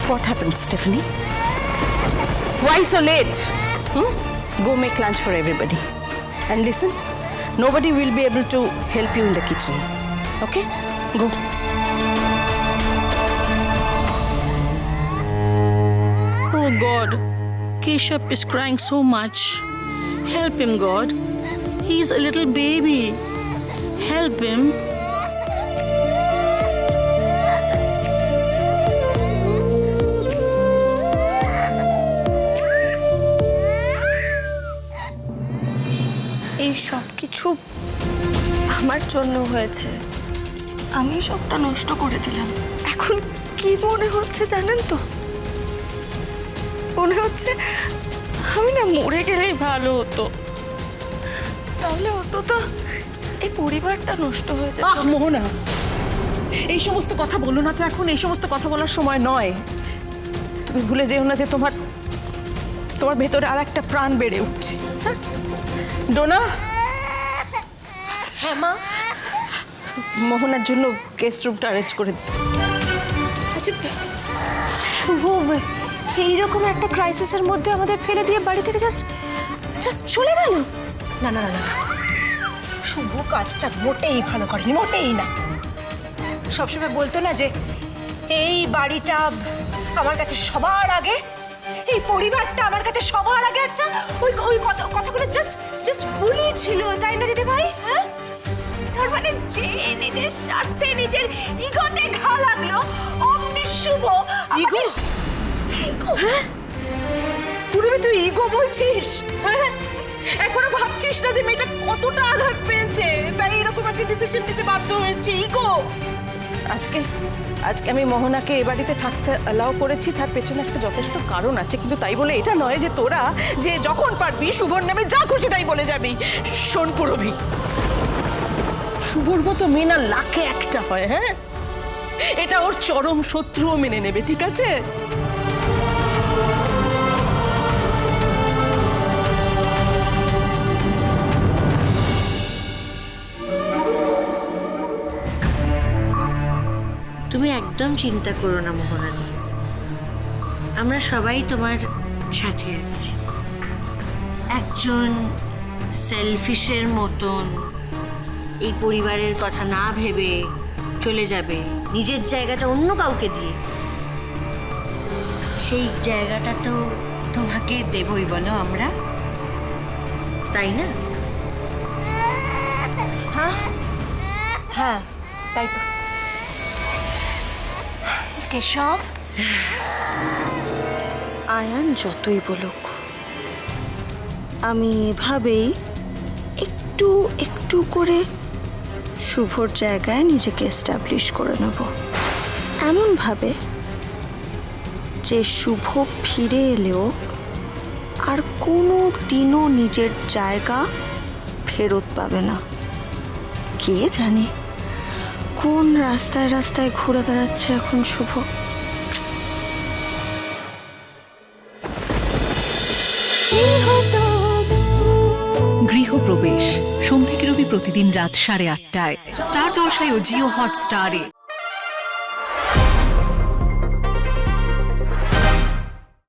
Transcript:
What happened, Stephanie? Why so late? Go make lunch for everybody. And listen, nobody will be able to help you in the kitchen. Okay? Go. Oh God, Keshav is crying so much. Help him, God. He's a little baby. Help him. এই সব কিছু আমার জন্য হয়েছে। আমি সবটা নষ্ট করে দিলাম। এখন কি মনে হচ্ছে জানেন তো? মনে হচ্ছে আমি না মরে গেলেই ভালো হতো, তাহলে হতো তো এই পরিবারটা নষ্ট হয়ে যেত। মোহনা, এই সমস্ত কথা বলো না তো এখন। এই সমস্ত কথা বলার সময় নয়। তুমি ভুলে যেও না যে তোমার ভেতরে আর একটা প্রাণ বেড়ে উঠছে। হ্যাঁ ডোনা? হ্যাঁ মা। মোহনার জন্য গেস্ট রুমটা অ্যারেঞ্জ করে দিই। আচ্ছা শুভ, এইরকম একটা ক্রাইসিসের মধ্যে আমাদের ফেলে দিয়ে বাড়ি থেকে জাস্ট চলে গেল? না না না না, শুভ কাজটা মোটেই ভালো করেনি, মোটেই না। সবসময় বলতো না যে এই বাড়িটা আমার কাছে সবার আগে, এই পরিবারটা আমার কাছে সবার আগে। আচ্ছা ওই কথাগুলো জাস্ট বলেছিল, তাই না দিদি ভাই? হ্যাঁ, তার মানে যে নিজের স্বার্থে নিজের ইগোতে ঘা লাগলো, অমনি শুভ ইগো? হ্যাঁ পুরবি, তুই ইগো বলছিস? হ্যাঁ, একবারও ভাবছিস না যে মেয়েটা কতটা আঘাত পেয়েছে, তাই এরকম একটা ডিসিশন নিতে বাধ্য হয়েছে? ইগো? আজকে আমি মোহনাকে এ বাড়িতে থাকতে অ্যালাউ করেছি, তার পেছনে একটা যথেষ্ট কারণ আছে। কিন্তু তাই বলে এটা নয় যে তোরা যে যখন পারবি শুভর নামে যা খুশি তাই বলে যাবি। শোন পুরবি, শুভর মতো মেয়ে না লাখে একটা হয়। হ্যাঁ, এটা ওর চরম শত্রুও মেনে নেবে, ঠিক আছে? তুমি একদম চিন্তা করো না মোহনাদি, আমরা সবাই তোমার সাথে আছি। একজন সেলফিশের মতন এই পরিবারের কথা না ভেবে চলে যাবে নিজের জায়গাটা অন্য কাউকে দিয়ে, সেই জায়গাটা তো তোমাকে দেবই বলো আমরা, তাই না? হ্যাঁ হ্যাঁ, তাই তো। কেশব, আয়ান যতই বলুক, আমি এভাবেই একটু একটু করে শুভর জায়গায় নিজেকে এস্টাবলিশ করে নেব, এমনভাবে যে শুভ ফিরে এলেও আর কোনো দিনও নিজের জায়গা ফেরত পাবে না। কে জানে কোন রাস্তায় রাস্তায় ঘুরে বেড়াচ্ছে এখন শুভ। গৃহপ্রবেশ সোম থেকে রবি প্রতিদিন রাত 8:30টায় স্টার জলসায় ও জিও হটস্টারে।